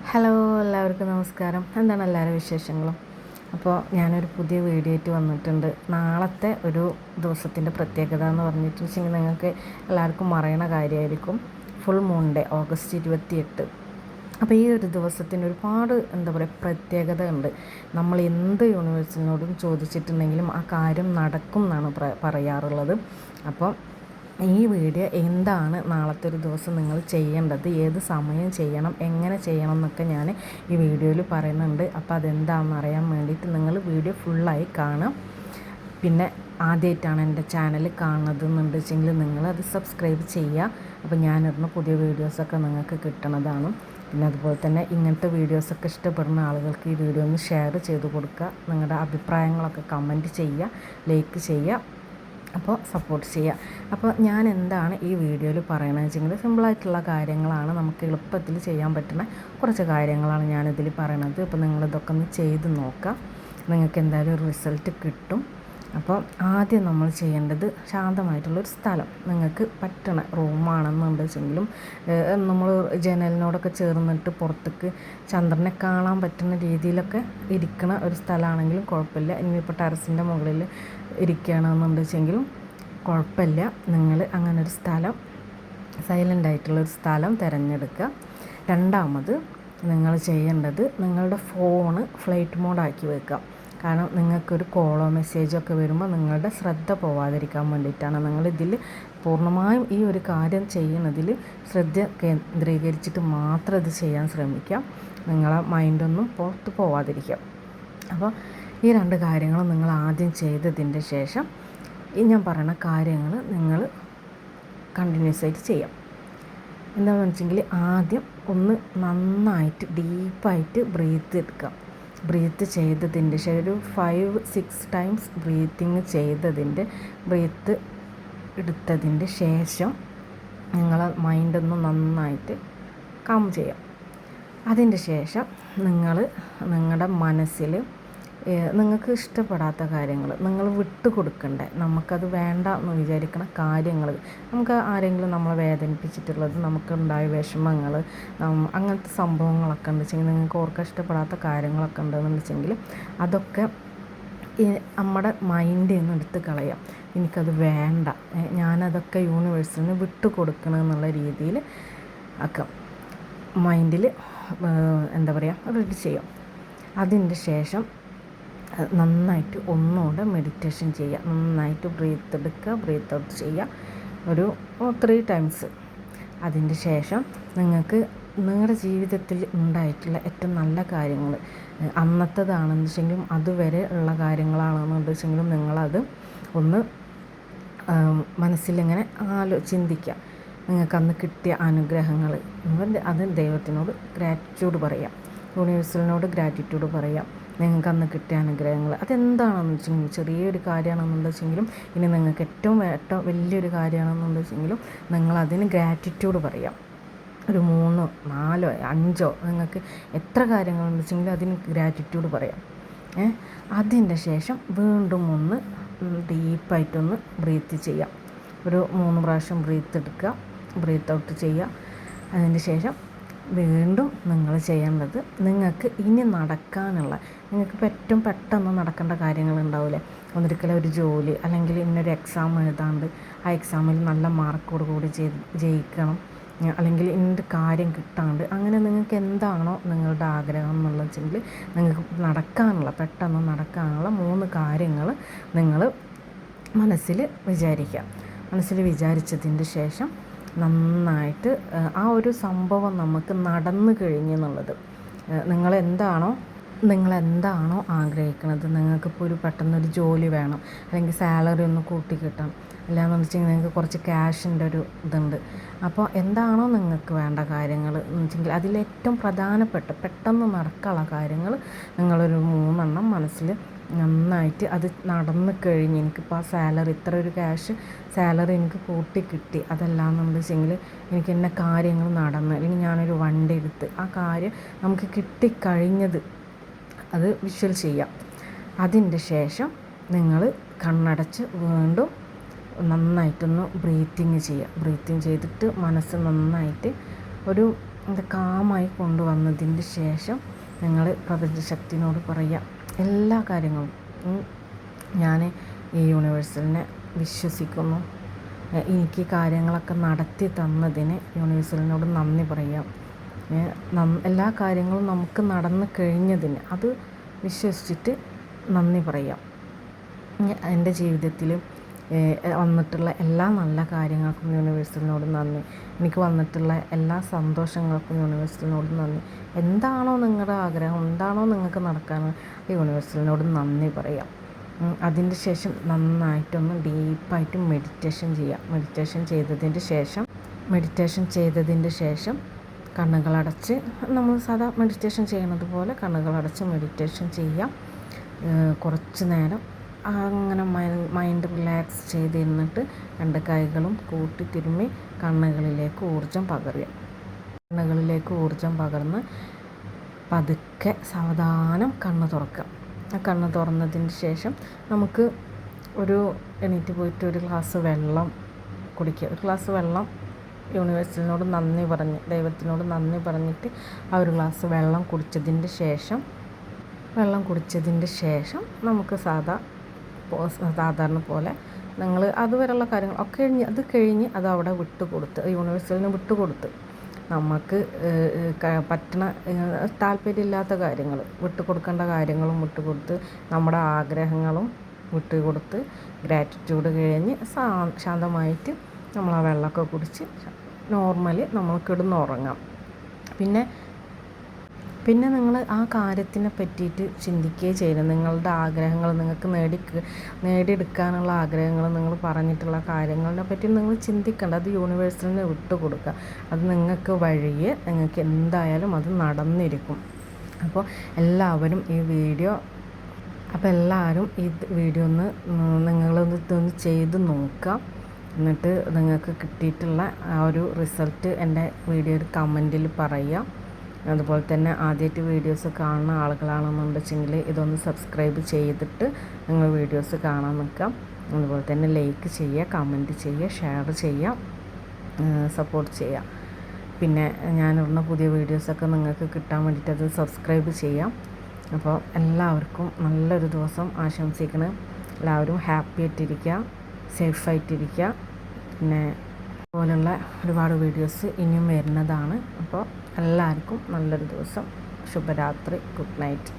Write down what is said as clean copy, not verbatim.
Hello, എല്ലാവർക്കും നമസ്കാരം. എന്താണ് എല്ലാവരും വിശേഷങ്ങളും? അപ്പോൾ ഞാനൊരു പുതിയ വീഡിയോ ആയിട്ട് വന്നിട്ടുണ്ട്. നാളത്തെ ഒരു ദിവസത്തിൻ്റെ പ്രത്യേകത എന്ന് പറഞ്ഞിട്ടുണ്ടെങ്കിൽ നിങ്ങൾക്ക് എല്ലാവർക്കും അറിയണ കാര്യമായിരിക്കും. Full moon day, August 28. അപ്പോൾ ഈ ഒരു ദിവസത്തിന് ഒരുപാട് പ്രത്യേകത ഉണ്ട്. നമ്മൾ എന്ത് യൂണിവേഴ്സിനോടും ചോദിച്ചിട്ടുണ്ടെങ്കിലും ആ കാര്യം നടക്കും എന്നാണ് പറയാറുള്ളത്. അപ്പോൾ ഈ വീഡിയോ എന്താണ് നാളത്തെ ഒരു ദിവസം നിങ്ങൾ ചെയ്യേണ്ടത്, ഏത് സമയം ചെയ്യണം, എങ്ങനെ ചെയ്യണം എന്നൊക്കെ ഞാൻ ഈ വീഡിയോയിൽ പറയുന്നുണ്ട്. അപ്പോൾ അതെന്താണെന്ന് അറിയാൻ വേണ്ടിയിട്ട് നിങ്ങൾ വീഡിയോ ഫുള്ളായി കാണാം. പിന്നെ ആദ്യമായിട്ടാണ് എൻ്റെ ചാനൽ കാണുന്നതെന്നുണ്ട് വെച്ചെങ്കിൽ നിങ്ങളത് സബ്സ്ക്രൈബ് ചെയ്യുക. അപ്പോൾ ഞാനിടുന്ന പുതിയ വീഡിയോസൊക്കെ നിങ്ങൾക്ക് കിട്ടണതാണ്. പിന്നെ അതുപോലെ തന്നെ ഇങ്ങനത്തെ വീഡിയോസൊക്കെ ഇഷ്ടപ്പെടുന്ന ആളുകൾക്ക് ഈ വീഡിയോ ഒന്ന് ഷെയർ ചെയ്ത് കൊടുക്കുക. നിങ്ങളുടെ അഭിപ്രായങ്ങളൊക്കെ കമൻറ്റ് ചെയ്യുക, ലൈക്ക് ചെയ്യുക. അപ്പോൾ സപ്പോർട്ട് ചെയ്യുക. അപ്പോൾ ഞാൻ എന്താണ് ഈ വീഡിയോയിൽ പറയണതെന്ന് വെച്ചെങ്കിൽ സിമ്പിളായിട്ടുള്ള കാര്യങ്ങളാണ്, നമുക്ക് എളുപ്പത്തിൽ ചെയ്യാൻ പറ്റുന്ന കുറച്ച് കാര്യങ്ങളാണ് ഞാനിതിൽ പറയണത്. അപ്പോൾ നിങ്ങളിതൊക്കെ ഒന്ന് ചെയ്ത് നോക്കാം, നിങ്ങൾക്ക് എന്തായാലും ഒരു റിസൾട്ട് കിട്ടും. അപ്പോൾ ആദ്യം നമ്മൾ ചെയ്യേണ്ടത് ശാന്തമായിട്ടുള്ളൊരു സ്ഥലം, നിങ്ങൾക്ക് പറ്റണ റൂമാണെന്നുണ്ടെങ്കിലും നമ്മൾ ജനലിനോടൊക്കെ ചേർന്നിട്ട് പുറത്തേക്ക് ചന്ദ്രനെ കാണാൻ പറ്റുന്ന രീതിയിലൊക്കെ ഇരിക്കണ ഒരു സ്ഥലമാണെങ്കിലും കുഴപ്പമില്ല. ഇനിയിപ്പോൾ ടെറസിൻ്റെ മുകളിൽ ഇരിക്കുകയാണെന്നുണ്ടെങ്കിലും കുഴപ്പമില്ല. നിങ്ങൾ അങ്ങനൊരു സ്ഥലം, സൈലൻ്റ് ആയിട്ടുള്ളൊരു സ്ഥലം തിരഞ്ഞെടുക്കുക. രണ്ടാമത് നിങ്ങൾ ചെയ്യേണ്ടത് നിങ്ങളുടെ ഫോണ് ഫ്ലൈറ്റ് മോഡാക്കി വെക്കുക. കാരണം നിങ്ങൾക്കൊരു കോളോ മെസ്സേജോ ഒക്കെ വരുമ്പോൾ നിങ്ങളുടെ ശ്രദ്ധ പോവാതിരിക്കാൻ വേണ്ടിയിട്ടാണ്. നിങ്ങളിതിൽ പൂർണ്ണമായും ഈ ഒരു കാര്യം ചെയ്യുന്നതിൽ ശ്രദ്ധ കേന്ദ്രീകരിച്ചിട്ട് മാത്രം ഇത് ചെയ്യാൻ ശ്രമിക്കാം. നിങ്ങളെ മൈൻഡൊന്നും പുറത്ത് പോവാതിരിക്കാം. അപ്പോൾ ഈ രണ്ട് കാര്യങ്ങളും നിങ്ങൾ ആദ്യം ചെയ്തതിൻ്റെ ശേഷം ഈ ഞാൻ പറയുന്ന കാര്യങ്ങൾ നിങ്ങൾ കണ്ടിന്യൂസ് ആയിട്ട് ചെയ്യാം. എന്താണെന്ന് വെച്ചെങ്കിൽ ആദ്യം ഒന്ന് നന്നായിട്ട് ഡീപ്പായിട്ട് ബ്രീത്ത് എടുക്കാം. ബ്രീത്ത് ചെയ്തതിൻ്റെ ശേഷം ഒരു 5-6 ടൈംസ് ബ്രീത്ത് എടുത്തതിൻ്റെ ശേഷം നിങ്ങളെ മൈൻഡൊന്ന് നന്നായിട്ട് കാം ചെയ്യാം. അതിൻ്റെ ശേഷം നിങ്ങളുടെ മനസ്സിൽ നിങ്ങൾക്ക് ഇഷ്ടപ്പെടാത്ത കാര്യങ്ങൾ നിങ്ങൾ വിട്ടു കൊടുക്കണ്ടേ, നമുക്കത് വേണ്ട എന്ന് വിചാരിക്കുന്ന കാര്യങ്ങൾ, നമുക്ക് ആരെങ്കിലും നമ്മളെ വേദനിപ്പിച്ചിട്ടുള്ളത്, നമുക്കുണ്ടായ വിഷമങ്ങൾ, അങ്ങനത്തെ സംഭവങ്ങളൊക്കെ ഉണ്ടെച്ചെങ്കിൽ, നിങ്ങൾക്ക് ഓർക്കാൻ ഇഷ്ടപ്പെടാത്ത കാര്യങ്ങളൊക്കെ ഉണ്ടെന്ന് വെച്ചെങ്കിൽ അതൊക്കെ നമ്മുടെ മൈൻഡിൽ നിന്ന് എടുത്ത് കളയാം. എനിക്കത് വേണ്ട, ഞാനതൊക്കെ യൂണിവേഴ്സിന് വിട്ടു കൊടുക്കണമെന്നുള്ള രീതിയിൽ ഒക്കെ മൈൻഡിൽ റെഡി ചെയ്യാം. അതിൻ്റെ ശേഷം നന്നായിട്ട് ഒന്നുകൂടെ മെഡിറ്റേഷൻ ചെയ്യുക. നന്നായിട്ട് ബ്രീത്ത് എടുക്കുക, ബ്രീത്ത് ഔട്ട് ചെയ്യുക ഒരു 3 ടൈംസ്. അതിൻ്റെ ശേഷം നിങ്ങൾക്ക് നിങ്ങളുടെ ജീവിതത്തിൽ ഉണ്ടായിട്ടുള്ള ഏറ്റവും നല്ല കാര്യങ്ങൾ, അന്നത്തേതാണെന്ന് വെച്ചെങ്കിലും അതുവരെ ഉള്ള കാര്യങ്ങളാണെന്ന് വെച്ചെങ്കിലും നിങ്ങളത് ഒന്ന് മനസ്സിലിങ്ങനെ ചിന്തിക്കുക. നിങ്ങൾക്ക് അന്ന് കിട്ടിയ അനുഗ്രഹങ്ങൾ, അത് ദൈവത്തിനോട് ഗ്രാറ്റിറ്റ്യൂഡ് പറയാം, യൂണിവേഴ്സലിനോട് ഗ്രാറ്റിറ്റ്യൂഡ് പറയാം. നിങ്ങൾക്ക് അന്ന് കിട്ടിയ അനുഗ്രഹങ്ങൾ അതെന്താണെന്ന് വെച്ചെങ്കിൽ ചെറിയൊരു കാര്യമാണെന്നുണ്ടെന്ന് വെച്ചെങ്കിലും, ഇനി നിങ്ങൾക്ക് ഏറ്റവും വലിയൊരു കാര്യമാണെന്നുണ്ടെന്ന് വെച്ചെങ്കിലും നിങ്ങളതിന് ഗ്രാറ്റിറ്റ്യൂഡ് പറയാം. ഒരു 3, 4, 5 നിങ്ങൾക്ക് എത്ര കാര്യങ്ങളെന്ന് വെച്ചെങ്കിലും അതിന് ഗ്രാറ്റിറ്റ്യൂഡ് പറയാം. അതിൻ്റെ ശേഷം വീണ്ടും ഒന്ന് ഡീപ്പായിട്ടൊന്ന് ബ്രീത്ത് ചെയ്യാം. ഒരു 3 പ്രാവശ്യം ബ്രീത്ത് എടുക്കുക, ബ്രീത്ത് ഔട്ട് ചെയ്യുക. അതിൻ്റെ ശേഷം വീണ്ടും നിങ്ങൾ ചെയ്യേണ്ടത്, നിങ്ങൾക്ക് ഇനി നടക്കാനുള്ള, നിങ്ങൾക്ക് ഏറ്റവും പെട്ടെന്ന് നടക്കേണ്ട കാര്യങ്ങളുണ്ടാവില്ലേ, ഒന്നിരിക്കലും ഒരു ജോലി അല്ലെങ്കിൽ ഇന്നൊരു എക്സാം എഴുതാണ്ട് ആ എക്സാമിൽ നല്ല മാർക്കോട് കൂടി ജയിക്കണം, അല്ലെങ്കിൽ ഇന്നൊരു കാര്യം കിട്ടാണ്ട്, അങ്ങനെ നിങ്ങൾക്ക് എന്താണോ നിങ്ങളുടെ ആഗ്രഹം എന്നുള്ളത് വെച്ചെങ്കിൽ നിങ്ങൾക്ക് പെട്ടെന്ന് നടക്കാനുള്ള 3 കാര്യങ്ങൾ നിങ്ങൾ മനസ്സിൽ വിചാരിക്കുക. മനസ്സിൽ വിചാരിച്ചതിൻ്റെ ശേഷം നന്നായിട്ട് ആ ഒരു സംഭവം നമുക്ക് നടന്നു കഴിഞ്ഞെന്നുള്ളത്, നിങ്ങളെന്താണോ ആഗ്രഹിക്കുന്നത്, നിങ്ങൾക്കിപ്പോൾ പെട്ടെന്നൊരു ജോലി വേണം, അല്ലെങ്കിൽ സാലറി ഒന്ന് കൂട്ടി കിട്ടണം, അല്ലാന്ന് വെച്ചെങ്കിൽ നിങ്ങൾക്ക് കുറച്ച് ക്യാഷിൻ്റെ ഒരു ഇതുണ്ട്. അപ്പോൾ എന്താണോ നിങ്ങൾക്ക് വേണ്ട കാര്യങ്ങൾ എന്ന് വെച്ചെങ്കിൽ അതിലേറ്റവും പ്രധാനപ്പെട്ട പെട്ടെന്ന് നടക്കാനുള്ള കാര്യങ്ങൾ നിങ്ങളൊരു 3 എണ്ണം മനസ്സിൽ നന്നായിട്ട് അത് നടന്നു കഴിഞ്ഞ്, എനിക്കിപ്പോൾ ആ സാലറി ഇത്ര ഒരു ക്യാഷ് സാലറി എനിക്ക് കൂട്ടി കിട്ടി, അതല്ലാന്നുണ്ടെന്ന് വെച്ചെങ്കിൽ എനിക്ക് എന്നെ കാര്യങ്ങൾ നടന്ന്, അല്ലെങ്കിൽ ഞാനൊരു വണ്ടി എടുത്ത് ആ കാര്യം നമുക്ക് കിട്ടിക്കഴിഞ്ഞത് അത് വിഷ്വൽ ചെയ്യാം. അതിൻ്റെ ശേഷം നിങ്ങൾ കണ്ണടച്ച് വീണ്ടും നന്നായിട്ടൊന്ന് ബ്രീത്തിങ് ചെയ്യുക. ബ്രീത്തിങ് ചെയ്തിട്ട് മനസ്സ് നന്നായിട്ട് ഒരു അത് കാമായി കൊണ്ടുവന്നതിൻ്റെ ശേഷം നിങ്ങൾ പ്രപഞ്ചശക്തിനോട് പറയുക എല്ലാ കാര്യങ്ങളും. ഞാൻ ഈ യൂണിവേഴ്സലിനെ വിശ്വസിക്കുന്നു, എനിക്ക് കാര്യങ്ങളൊക്കെ നടത്തി തന്നതിന് യൂണിവേഴ്സലിനോട് നന്ദി പറയാം. എല്ലാ കാര്യങ്ങളും നമുക്ക് നടന്നു കഴിഞ്ഞതിന് അത് വിശ്വസിച്ചിട്ട് നന്ദി പറയാം. എൻ്റെ ജീവിതത്തിൽ വന്നിട്ടുള്ള എല്ലാ നല്ല കാര്യങ്ങൾക്കും യൂണിവേഴ്സലിനോട് നന്ദി. എനിക്ക് വന്നിട്ടുള്ള എല്ലാ സന്തോഷങ്ങൾക്കും യൂണിവേഴ്സലിനോട് നന്ദി. എന്താണോ നിങ്ങളുടെ ആഗ്രഹം, എന്താണോ നിങ്ങൾക്ക് നടക്കാൻ, യൂണിവേഴ്സലിനോട് നന്ദി പറയാം. അതിൻ്റെ ശേഷം നന്നായിട്ടൊന്ന് ഡീപ്പായിട്ട് മെഡിറ്റേഷൻ ചെയ്യാം. മെഡിറ്റേഷൻ ചെയ്തതിൻ്റെ ശേഷം കണ്ണുകളടച്ച് നമ്മൾ സാധാ മെഡിറ്റേഷൻ ചെയ്യുന്നത് പോലെ കണ്ണുകളടച്ച് മെഡിറ്റേഷൻ ചെയ്യാം. കുറച്ച് നേരം അങ്ങനെ മൈൻഡ് റിലാക്സ് ചെയ്തിരുന്നിട്ട് 2 കൈകളും കൂട്ടി തിരുമ്മി കണ്ണുകളിലേക്ക് ഊർജം പകർന്ന് പതുക്കെ സാവധാനം കണ്ണ് തുറക്കുക. ആ കണ്ണ് തുറന്നതിന് ശേഷം നമുക്ക് എണീറ്റ് പോയിട്ട് ഒരു ഗ്ലാസ് വെള്ളം കുടിക്കുക. ഒരു ഗ്ലാസ് വെള്ളം യൂണിവേഴ്സിനോട് നന്ദി പറഞ്ഞ്, ദൈവത്തിനോട് നന്ദി പറഞ്ഞിട്ട് ആ ഒരു ഗ്ലാസ് വെള്ളം കുടിച്ചതിൻ്റെ ശേഷം നമുക്ക് സാധാരണ പോലെ നിങ്ങൾ അതുവരെയുള്ള കാര്യങ്ങൾ ഒക്കെ കഴിഞ്ഞ് അത് അവിടെ യൂണിവേഴ്സലിന് വിട്ടുകൊടുത്ത് നമുക്ക് പറ്റണ താല്പര്യമില്ലാത്ത കാര്യങ്ങൾ വിട്ടുകൊടുക്കേണ്ട കാര്യങ്ങളും വിട്ടുകൊടുത്ത് നമ്മുടെ ആഗ്രഹങ്ങളും വിട്ടുകൊടുത്ത് ഗ്രാറ്റിറ്റ്യൂഡ് കഴിഞ്ഞ് ശാന്തമായിട്ട് നമ്മൾ ആ വെള്ളമൊക്കെ കുടിച്ച് നോർമലി നമ്മൾ കിടന്നുറങ്ങാം. പിന്നെ നിങ്ങൾ ആ കാര്യത്തിനെ പറ്റിയിട്ട് ചിന്തിക്കുകയും ചെയ്യണം. നിങ്ങളുടെ ആഗ്രഹങ്ങൾ, നിങ്ങൾക്ക് നേടിയെടുക്കാനുള്ള ആഗ്രഹങ്ങൾ, നിങ്ങൾ പറഞ്ഞിട്ടുള്ള കാര്യങ്ങളെ പറ്റി നിങ്ങൾ ചിന്തിക്കേണ്ട. അത് യൂണിവേഴ്സലിന് വിട്ടുകൊടുക്കുക. അത് നിങ്ങൾക്ക് വഴിയെ നിങ്ങൾക്ക് എന്തായാലും അത് നടന്നിരിക്കും. അപ്പോൾ എല്ലാവരും ഈ വീഡിയോ നിങ്ങളൊന്ന് ചെയ്ത് നോക്കുക. എന്നിട്ട് നിങ്ങൾക്ക് കിട്ടിയിട്ടുള്ള ആ ഒരു റിസൾട്ട് എൻ്റെ വീഡിയോയിൽ കമൻറ്റിൽ പറയുക. അതുപോലെ തന്നെ ആദ്യമായിട്ട് വീഡിയോസ് കാണുന്ന ആളുകളാണെന്നുണ്ടെങ്കിൽ ഇതൊന്ന് സബ്സ്ക്രൈബ് ചെയ്തിട്ട് നിങ്ങൾ വീഡിയോസ് കാണാൻ നിൽക്കാം. അതുപോലെ തന്നെ ലൈക്ക് ചെയ്യുക, കമൻറ്റ് ചെയ്യുക, ഷെയർ ചെയ്യുക, സപ്പോർട്ട് ചെയ്യുക. പിന്നെ ഞാനിടുന്ന പുതിയ വീഡിയോസൊക്കെ നിങ്ങൾക്ക് കിട്ടാൻ വേണ്ടിയിട്ട് അത് സബ്സ്ക്രൈബ് ചെയ്യാം. അപ്പോൾ എല്ലാവർക്കും നല്ലൊരു ദിവസം ആശംസിക്കണം. എല്ലാവരും ഹാപ്പി ആയിട്ടിരിക്കുക, സേഫായിട്ടിരിക്കുക. പിന്നെ പോലുള്ള ഒരുപാട് വീഡിയോസ് ഇനിയും വരുന്നതാണ്. അപ്പോൾ എല്ലാവർക്കും നല്ലൊരു ദിവസം. ശുഭരാത്രി. Good night.